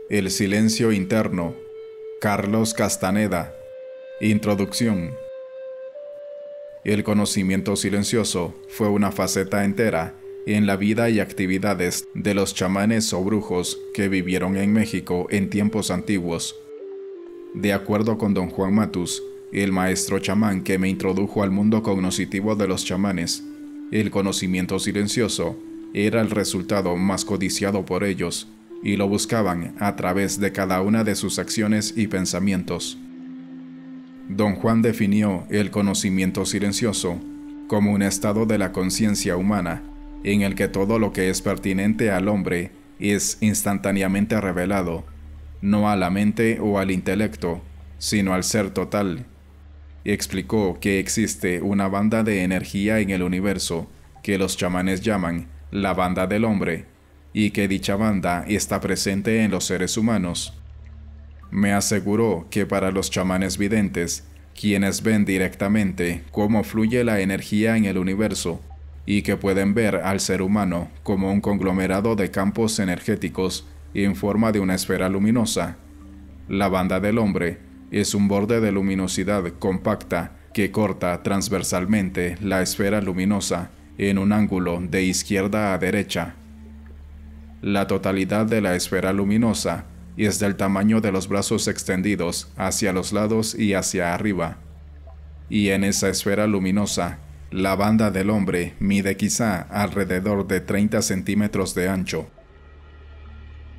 El silencio interno. Carlos Castaneda. Introducción. El conocimiento silencioso fue una faceta entera en la vida y actividades de los chamanes o brujos que vivieron en México en tiempos antiguos. De acuerdo con don Juan Matus, el maestro chamán que me introdujo al mundo cognoscitivo de los chamanes, el conocimiento silencioso era el resultado más codiciado por ellos, y lo buscaban a través de cada una de sus acciones y pensamientos. Don Juan definió el conocimiento silencioso como un estado de la conciencia humana en el que todo lo que es pertinente al hombre es instantáneamente revelado, no a la mente o al intelecto, sino al ser total. Explicó que existe una banda de energía en el universo que los chamanes llaman la banda del hombre, y que dicha banda está presente en los seres humanos. Me aseguró que para los chamanes videntes, quienes ven directamente cómo fluye la energía en el universo, y que pueden ver al ser humano como un conglomerado de campos energéticos en forma de una esfera luminosa, la banda del hombre es un borde de luminosidad compacta que corta transversalmente la esfera luminosa en un ángulo de izquierda a derecha. La totalidad de la esfera luminosa es del tamaño de los brazos extendidos hacia los lados y hacia arriba. Y en esa esfera luminosa, la banda del hombre mide quizá alrededor de 30 centímetros de ancho.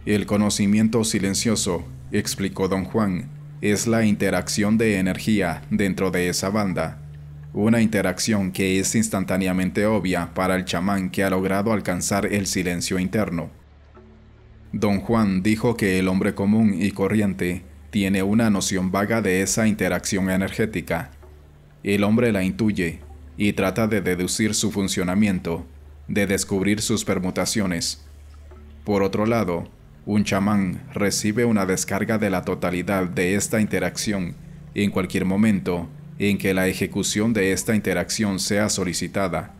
El conocimiento silencioso, explicó don Juan, es la interacción de energía dentro de esa banda. Una interacción que es instantáneamente obvia para el chamán que ha logrado alcanzar el silencio interno. Don Juan dijo que el hombre común y corriente tiene una noción vaga de esa interacción energética. El hombre la intuye y trata de deducir su funcionamiento, de descubrir sus permutaciones. Por otro lado, un chamán recibe una descarga de la totalidad de esta interacción en cualquier momento en que la ejecución de esta interacción sea solicitada.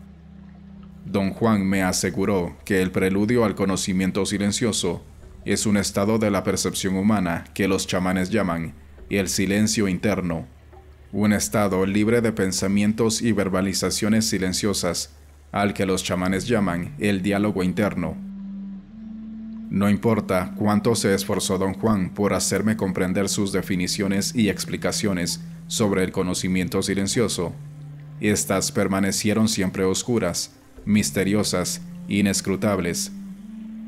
Don Juan me aseguró que el preludio al conocimiento silencioso es un estado de la percepción humana que los chamanes llaman el silencio interno, un estado libre de pensamientos y verbalizaciones silenciosas, al que los chamanes llaman el diálogo interno. No importa cuánto se esforzó don Juan por hacerme comprender sus definiciones y explicaciones sobre el conocimiento silencioso, estas permanecieron siempre oscuras, misteriosas, inescrutables.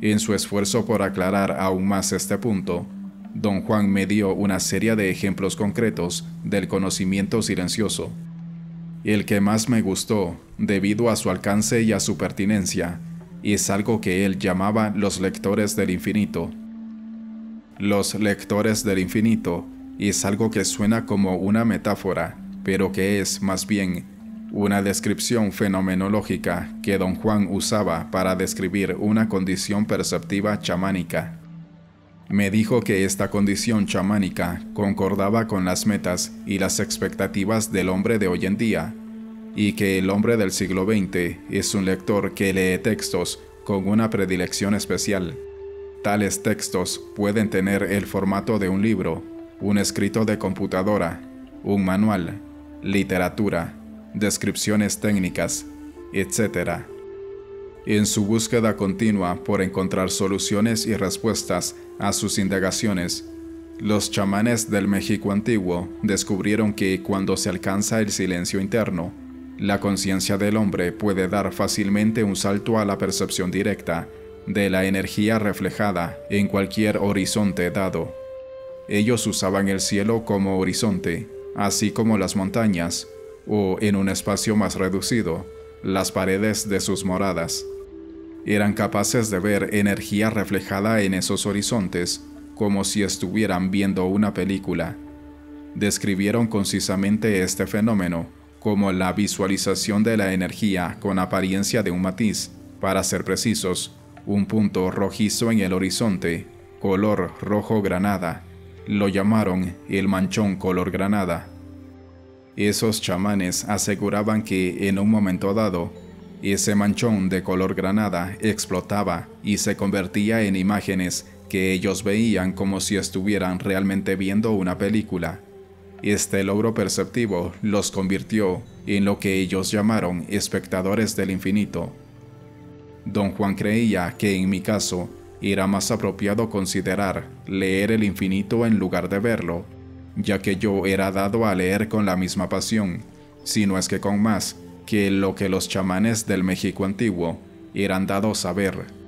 En su esfuerzo por aclarar aún más este punto, don Juan me dio una serie de ejemplos concretos del conocimiento silencioso. El que más me gustó, debido a su alcance y a su pertinencia, es algo que él llamaba los lectores del infinito. Los lectores del infinito es algo que suena como una metáfora, pero que es más bien una descripción fenomenológica que don Juan usaba para describir una condición perceptiva chamánica. Me dijo que esta condición chamánica concordaba con las metas y las expectativas del hombre de hoy en día, y que el hombre del siglo XX es un lector que lee textos con una predilección especial. Tales textos pueden tener el formato de un libro, un escrito de computadora, un manual, literatura, descripciones técnicas, etc. En su búsqueda continua por encontrar soluciones y respuestas a sus indagaciones, los chamanes del México antiguo descubrieron que cuando se alcanza el silencio interno, la conciencia del hombre puede dar fácilmente un salto a la percepción directa de la energía reflejada en cualquier horizonte dado. Ellos usaban el cielo como horizonte, así como las montañas, o en un espacio más reducido, las paredes de sus moradas. Eran capaces de ver energía reflejada en esos horizontes, como si estuvieran viendo una película. Describieron concisamente este fenómeno como la visualización de la energía con apariencia de un matiz, para ser precisos, un punto rojizo en el horizonte, color rojo granada. Lo llamaron el manchón color granada. Esos chamanes aseguraban que en un momento dado, ese manchón de color granada explotaba y se convertía en imágenes que ellos veían como si estuvieran realmente viendo una película. Este logro perceptivo los convirtió en lo que ellos llamaron espectadores del infinito. Don Juan creía que en mi caso era más apropiado considerar leer el infinito en lugar de verlo, ya que yo era dado a leer con la misma pasión, si no es que con más, que lo que los chamanes del México antiguo eran dados a ver.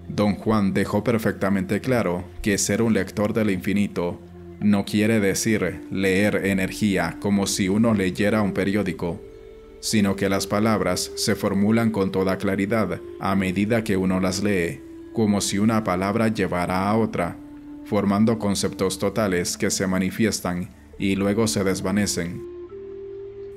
Don Juan dejó perfectamente claro que ser un lector del infinito no quiere decir leer energía como si uno leyera un periódico, sino que las palabras se formulan con toda claridad a medida que uno las lee, como si una palabra llevara a otra, formando conceptos totales que se manifiestan y luego se desvanecen.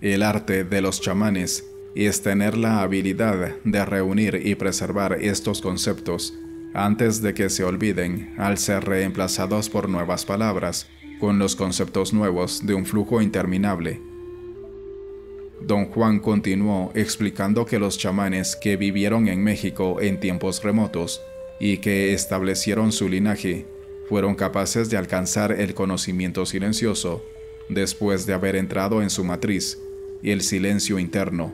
El arte de los chamanes es tener la habilidad de reunir y preservar estos conceptos antes de que se olviden al ser reemplazados por nuevas palabras, con los conceptos nuevos de un flujo interminable. Don Juan continuó explicando que los chamanes que vivieron en México en tiempos remotos y que establecieron su linaje fueron capaces de alcanzar el conocimiento silencioso después de haber entrado en su matriz, el silencio interno.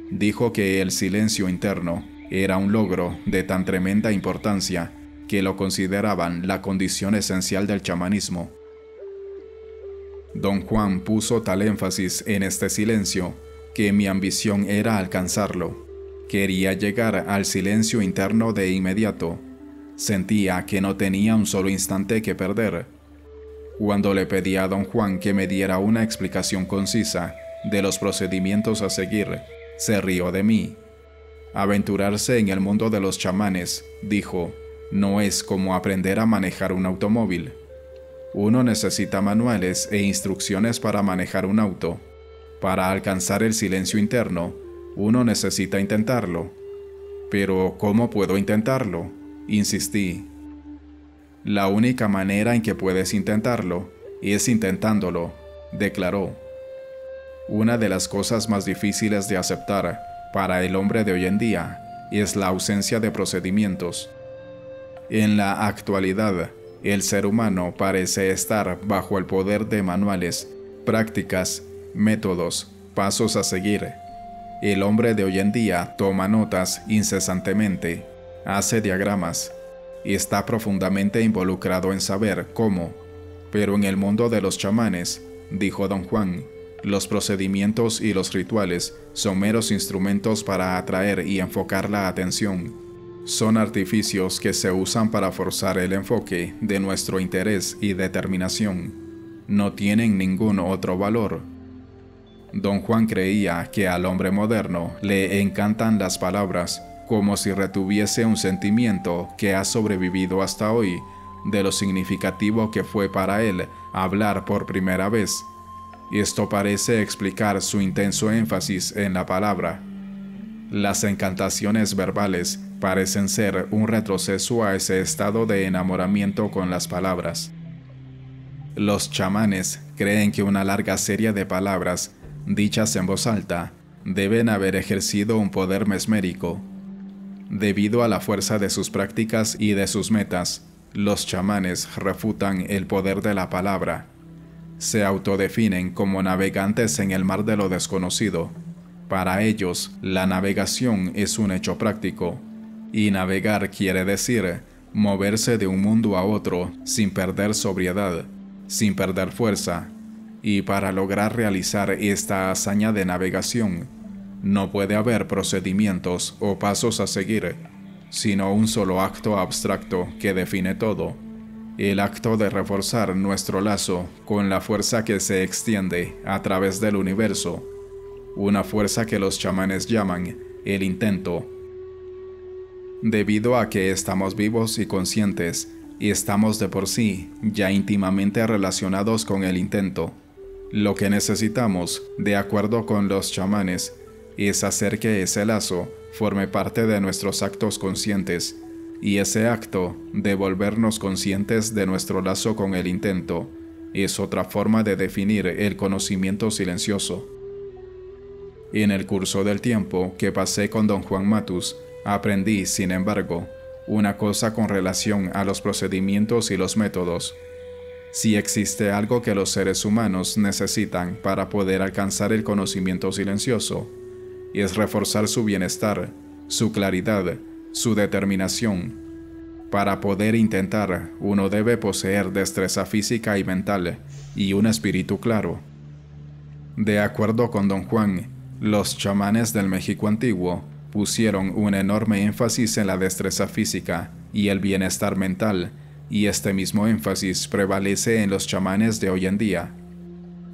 Dijo que el silencio interno era un logro de tan tremenda importancia que lo consideraban la condición esencial del chamanismo. Don Juan puso tal énfasis en este silencio que mi ambición era alcanzarlo. Quería llegar al silencio interno de inmediato. Sentía que no tenía un solo instante que perder. Cuando le pedí a Don Juan que me diera una explicación concisa de los procedimientos a seguir, se rió de mí. Aventurarse en el mundo de los chamanes, dijo, no es como aprender a manejar un automóvil. Uno necesita manuales e instrucciones para manejar un auto. Para alcanzar el silencio interno, uno necesita intentarlo. Pero, ¿cómo puedo intentarlo?, insistí. La única manera en que puedes intentarlo es intentándolo, declaró. Una de las cosas más difíciles de aceptar para el hombre de hoy en día es la ausencia de procedimientos. En la actualidad, el ser humano parece estar bajo el poder de manuales, prácticas, métodos, pasos a seguir. El hombre de hoy en día toma notas incesantemente, hace diagramas, y está profundamente involucrado en saber cómo. Pero en el mundo de los chamanes, dijo Don Juan, los procedimientos y los rituales son meros instrumentos para atraer y enfocar la atención. Son artificios que se usan para forzar el enfoque de nuestro interés y determinación. No tienen ningún otro valor. Don Juan creía que al hombre moderno le encantan las palabras, como si retuviese un sentimiento que ha sobrevivido hasta hoy, de lo significativo que fue para él hablar por primera vez. Esto parece explicar su intenso énfasis en la palabra. Las encantaciones verbales parecen ser un retroceso a ese estado de enamoramiento con las palabras. Los chamanes creen que una larga serie de palabras, dichas en voz alta, deben haber ejercido un poder mesmérico. Debido a la fuerza de sus prácticas y de sus metas, los chamanes refutan el poder de la palabra. Se autodefinen como navegantes en el mar de lo desconocido. Para ellos, la navegación es un hecho práctico, y navegar quiere decir moverse de un mundo a otro sin perder sobriedad, sin perder fuerza, y para lograr realizar esta hazaña de navegación, no puede haber procedimientos o pasos a seguir, sino un solo acto abstracto que define todo, el acto de reforzar nuestro lazo con la fuerza que se extiende a través del universo, una fuerza que los chamanes llaman el intento. Debido a que estamos vivos y conscientes, y estamos de por sí ya íntimamente relacionados con el intento, lo que necesitamos, de acuerdo con los chamanes, es hacer que ese lazo forme parte de nuestros actos conscientes, y ese acto de volvernos conscientes de nuestro lazo con el intento es otra forma de definir el conocimiento silencioso. En el curso del tiempo que pasé con Don Juan Matus, aprendí, sin embargo, una cosa con relación a los procedimientos y los métodos. Si existe algo que los seres humanos necesitan para poder alcanzar el conocimiento silencioso, es reforzar su bienestar, su claridad, su determinación. Para poder intentar, uno debe poseer destreza física y mental y un espíritu claro. De acuerdo con Don Juan, los chamanes del México antiguo pusieron un enorme énfasis en la destreza física y el bienestar mental, y este mismo énfasis prevalece en los chamanes de hoy en día.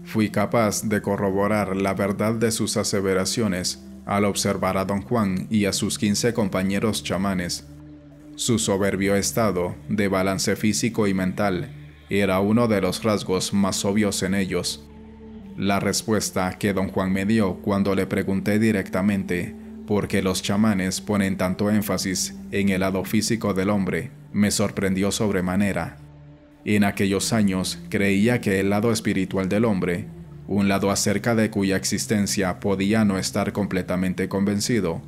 Fui capaz de corroborar la verdad de sus aseveraciones al observar a Don Juan y a sus 15 compañeros chamanes. Su soberbio estado de balance físico y mental era uno de los rasgos más obvios en ellos. La respuesta que Don Juan me dio cuando le pregunté directamente por qué los chamanes ponen tanto énfasis en el lado físico del hombre me sorprendió sobremanera. En aquellos años creía que el lado espiritual del hombre, un lado acerca de cuya existencia podía no estar completamente convencido,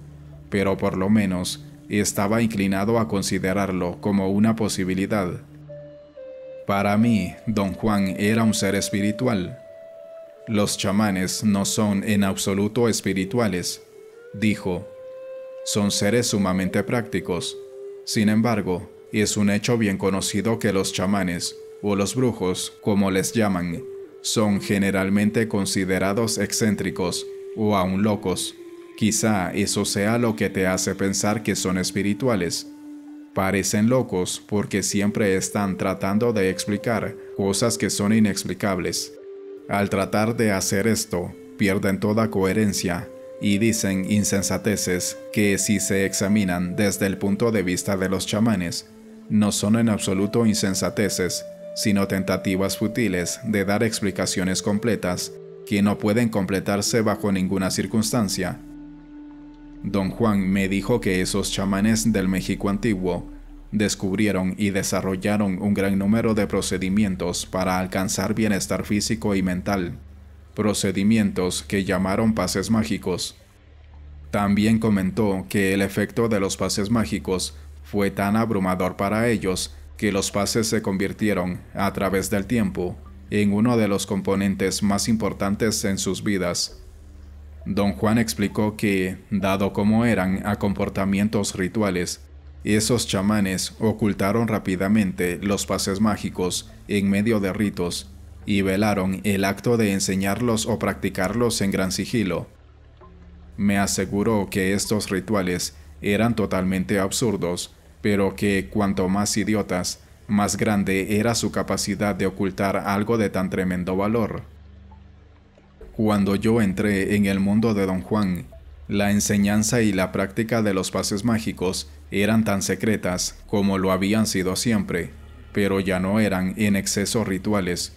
pero por lo menos estaba inclinado a considerarlo como una posibilidad. Para mí, Don Juan era un ser espiritual. Los chamanes no son en absoluto espirituales, dijo. Son seres sumamente prácticos. Sin embargo, es un hecho bien conocido que los chamanes, o los brujos, como les llaman, son generalmente considerados excéntricos o aún locos. Quizá eso sea lo que te hace pensar que son espirituales. Parecen locos porque siempre están tratando de explicar cosas que son inexplicables. Al tratar de hacer esto, pierden toda coherencia y dicen insensateces que, si se examinan desde el punto de vista de los chamanes, no son en absoluto insensateces, sino tentativas fútiles de dar explicaciones completas que no pueden completarse bajo ninguna circunstancia. Don Juan me dijo que esos chamanes del México antiguo descubrieron y desarrollaron un gran número de procedimientos para alcanzar bienestar físico y mental, procedimientos que llamaron pases mágicos. También comentó que el efecto de los pases mágicos fue tan abrumador para ellos que los pases se convirtieron, a través del tiempo, en uno de los componentes más importantes en sus vidas. Don Juan explicó que, dado como eran a comportamientos rituales, esos chamanes ocultaron rápidamente los pases mágicos en medio de ritos y velaron el acto de enseñarlos o practicarlos en gran sigilo. Me aseguró que estos rituales eran totalmente absurdos, pero que cuanto más idiotas, más grande era su capacidad de ocultar algo de tan tremendo valor. Cuando yo entré en el mundo de Don Juan, la enseñanza y la práctica de los pases mágicos eran tan secretas como lo habían sido siempre, pero ya no eran en exceso rituales.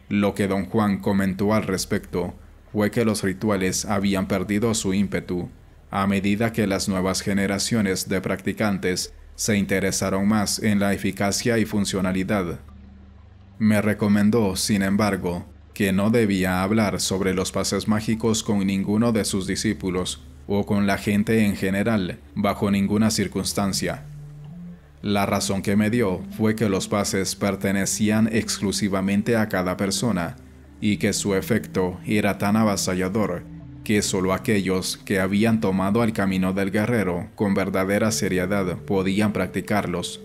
Lo que Don Juan comentó al respecto fue que los rituales habían perdido su ímpetu a medida que las nuevas generaciones de practicantes se interesaron más en la eficacia y funcionalidad. Me recomendó, sin embargo, que no debía hablar sobre los pases mágicos con ninguno de sus discípulos o con la gente en general, bajo ninguna circunstancia. La razón que me dio fue que los pases pertenecían exclusivamente a cada persona y que su efecto era tan avasallador que solo aquellos que habían tomado el camino del guerrero con verdadera seriedad podían practicarlos.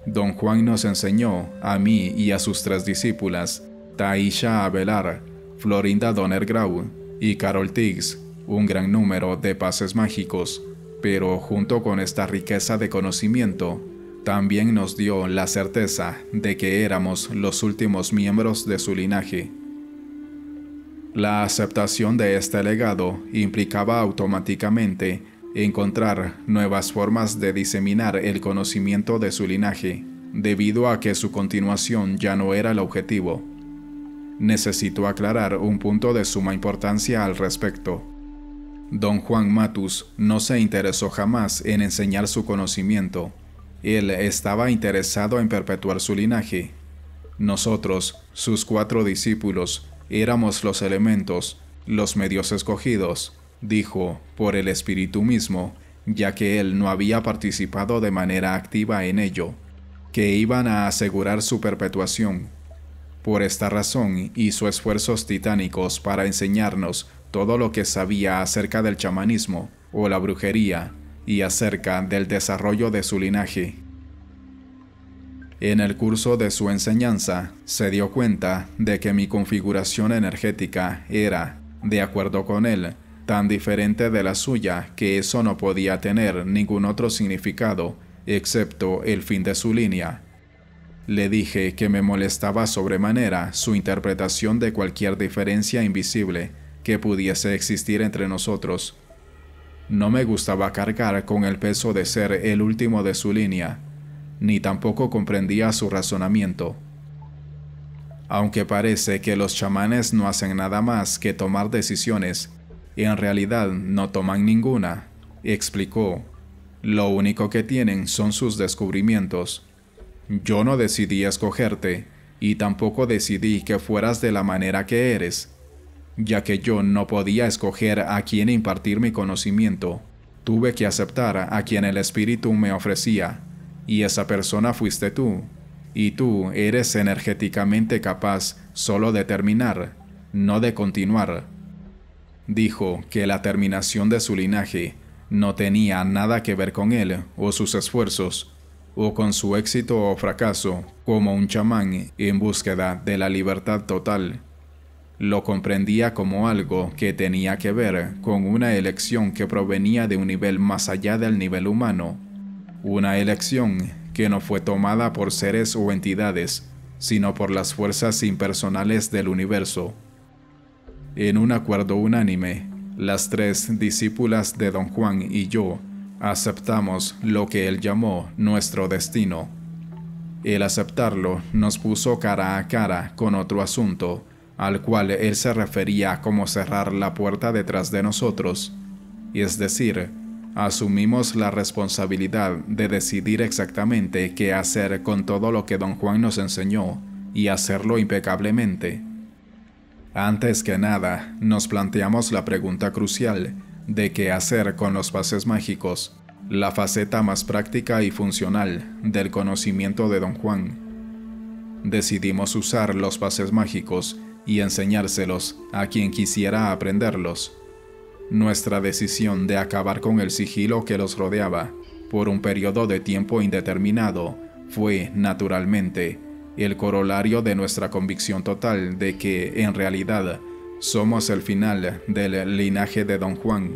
Don Juan nos enseñó, a mí y a sus 3 discípulas, Taisha Avelar, Florinda Donner Grau y Carol Tiggs, un gran número de pases mágicos, pero junto con esta riqueza de conocimiento, también nos dio la certeza de que éramos los últimos miembros de su linaje. La aceptación de este legado implicaba automáticamente encontrar nuevas formas de diseminar el conocimiento de su linaje, debido a que su continuación ya no era el objetivo. Necesito aclarar un punto de suma importancia al respecto. Don Juan Matus no se interesó jamás en enseñar su conocimiento. Él estaba interesado en perpetuar su linaje. Nosotros, sus 4 discípulos, éramos los elementos, los medios escogidos, dijo, por el Espíritu mismo, ya que él no había participado de manera activa en ello, que iban a asegurar su perpetuación. Por esta razón hizo esfuerzos titánicos para enseñarnos todo lo que sabía acerca del chamanismo o la brujería y acerca del desarrollo de su linaje. En el curso de su enseñanza, se dio cuenta de que mi configuración energética era, de acuerdo con él, tan diferente de la suya que eso no podía tener ningún otro significado excepto el fin de su línea. Le dije que me molestaba sobremanera su interpretación de cualquier diferencia invisible que pudiese existir entre nosotros. No me gustaba cargar con el peso de ser el último de su línea, ni tampoco comprendía su razonamiento. Aunque parece que los chamanes no hacen nada más que tomar decisiones, en realidad no toman ninguna, explicó. Lo único que tienen son sus descubrimientos. Yo no decidí escogerte, y tampoco decidí que fueras de la manera que eres, ya que yo no podía escoger a quién impartir mi conocimiento. Tuve que aceptar a quien el espíritu me ofrecía, y esa persona fuiste tú, y tú eres energéticamente capaz solo de terminar, no de continuar. Dijo que la terminación de su linaje no tenía nada que ver con él o sus esfuerzos, o con su éxito o fracaso como un chamán en búsqueda de la libertad total. Lo comprendía como algo que tenía que ver con una elección que provenía de un nivel más allá del nivel humano, una elección que no fue tomada por seres o entidades, sino por las fuerzas impersonales del universo. En un acuerdo unánime, las 3 discípulas de Don Juan y yo aceptamos lo que él llamó nuestro destino. El aceptarlo nos puso cara a cara con otro asunto, al cual él se refería como cerrar la puerta detrás de nosotros, es decir, asumimos la responsabilidad de decidir exactamente qué hacer con todo lo que Don Juan nos enseñó y hacerlo impecablemente. Antes que nada, nos planteamos la pregunta crucial de qué hacer con los pases mágicos, la faceta más práctica y funcional del conocimiento de Don Juan. Decidimos usar los pases mágicos y enseñárselos a quien quisiera aprenderlos. Nuestra decisión de acabar con el sigilo que los rodeaba por un periodo de tiempo indeterminado fue, naturalmente, el corolario de nuestra convicción total de que, en realidad, somos el final del linaje de Don Juan.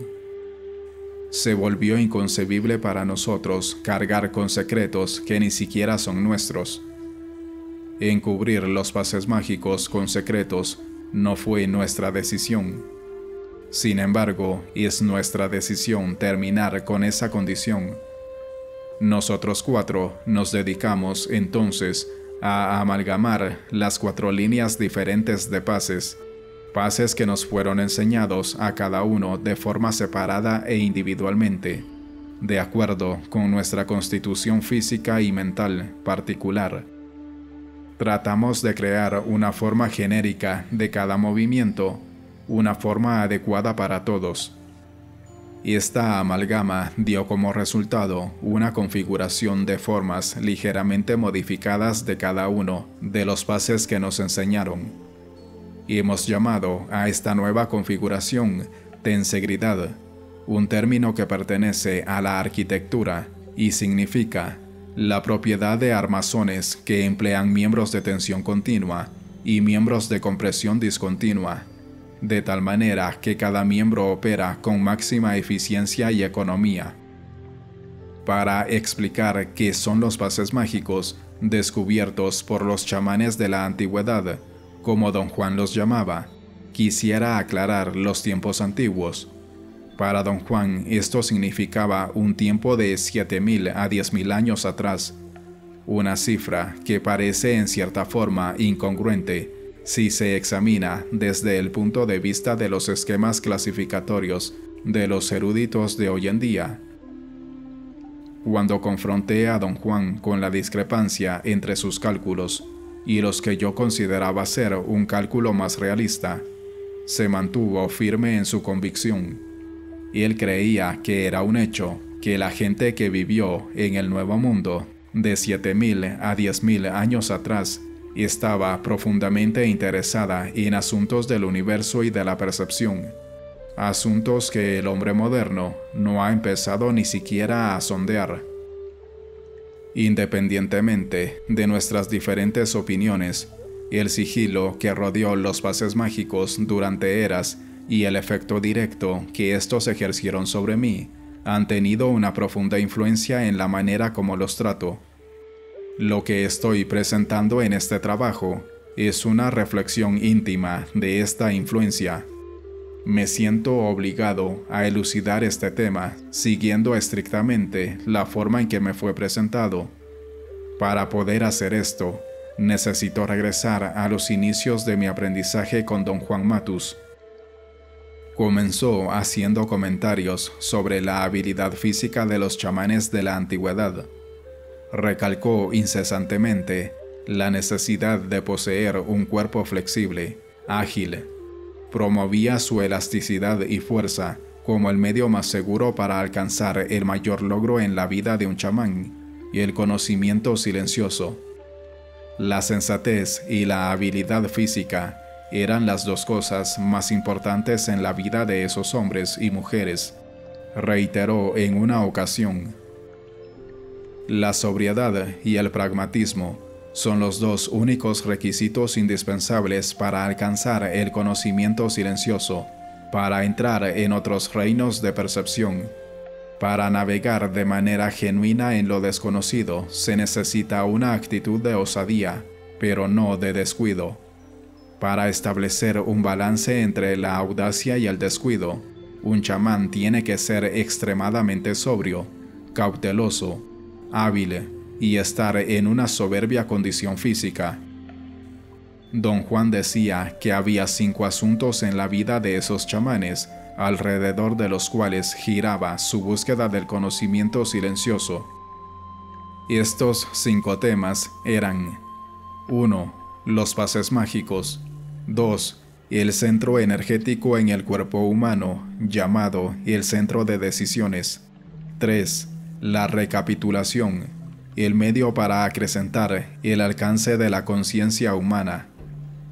Se volvió inconcebible para nosotros cargar con secretos que ni siquiera son nuestros. Encubrir los pases mágicos con secretos no fue nuestra decisión. Sin embargo, es nuestra decisión terminar con esa condición. Nosotros 4 nos dedicamos entonces a amalgamar las 4 líneas diferentes de pases que nos fueron enseñados a cada uno de forma separada e individualmente, de acuerdo con nuestra constitución física y mental particular. Tratamos de crear una forma genérica de cada movimiento, una forma adecuada para todos. Esta amalgama dio como resultado una configuración de formas ligeramente modificadas de cada uno de los pases que nos enseñaron. Y hemos llamado a esta nueva configuración tensegridad, un término que pertenece a la arquitectura y significa la propiedad de armazones que emplean miembros de tensión continua y miembros de compresión discontinua, de tal manera que cada miembro opera con máxima eficiencia y economía. Para explicar qué son los pases mágicos descubiertos por los chamanes de la antigüedad, como Don Juan los llamaba, quisiera aclarar los tiempos antiguos. Para Don Juan esto significaba un tiempo de 7.000 a 10.000 años atrás, una cifra que parece en cierta forma incongruente si se examina desde el punto de vista de los esquemas clasificatorios de los eruditos de hoy en día. Cuando confronté a Don Juan con la discrepancia entre sus cálculos y los que yo consideraba ser un cálculo más realista, se mantuvo firme en su convicción. Él creía que era un hecho que la gente que vivió en el Nuevo Mundo de 7000 a 10.000 años atrás estaba profundamente interesada en asuntos del universo y de la percepción, asuntos que el hombre moderno no ha empezado ni siquiera a sondear. Independientemente de nuestras diferentes opiniones, el sigilo que rodeó los pases mágicos durante eras y el efecto directo que estos ejercieron sobre mí han tenido una profunda influencia en la manera como los trato. Lo que estoy presentando en este trabajo es una reflexión íntima de esta influencia. Me siento obligado a elucidar este tema siguiendo estrictamente la forma en que me fue presentado. Para poder hacer esto, necesito regresar a los inicios de mi aprendizaje con Don Juan Matus. Comenzó haciendo comentarios sobre la habilidad física de los chamanes de la antigüedad. Recalcó incesantemente la necesidad de poseer un cuerpo flexible, ágil. Promovía su elasticidad y fuerza como el medio más seguro para alcanzar el mayor logro en la vida de un chamán y el conocimiento silencioso. La sensatez y la habilidad física eran las dos cosas más importantes en la vida de esos hombres y mujeres, reiteró en una ocasión. La sobriedad y el pragmatismo son los dos únicos requisitos indispensables para alcanzar el conocimiento silencioso, para entrar en otros reinos de percepción. Para navegar de manera genuina en lo desconocido se necesita una actitud de osadía, pero no de descuido. Para establecer un balance entre la audacia y el descuido, un chamán tiene que ser extremadamente sobrio, cauteloso, hábil y estar en una soberbia condición física. Don Juan decía que había 5 asuntos en la vida de esos chamanes, alrededor de los cuales giraba su búsqueda del conocimiento silencioso. Estos 5 temas eran: 1. Los pases mágicos. 2. El centro energético en el cuerpo humano, llamado el centro de decisiones. 3. La recapitulación, el medio para acrecentar el alcance de la conciencia humana.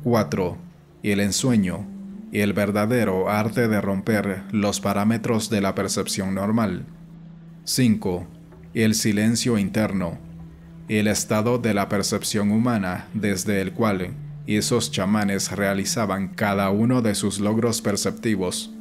4. El ensueño, el verdadero arte de romper los parámetros de la percepción normal. 5. El silencio interno, el estado de la percepción humana desde el cual esos chamanes realizaban cada uno de sus logros perceptivos.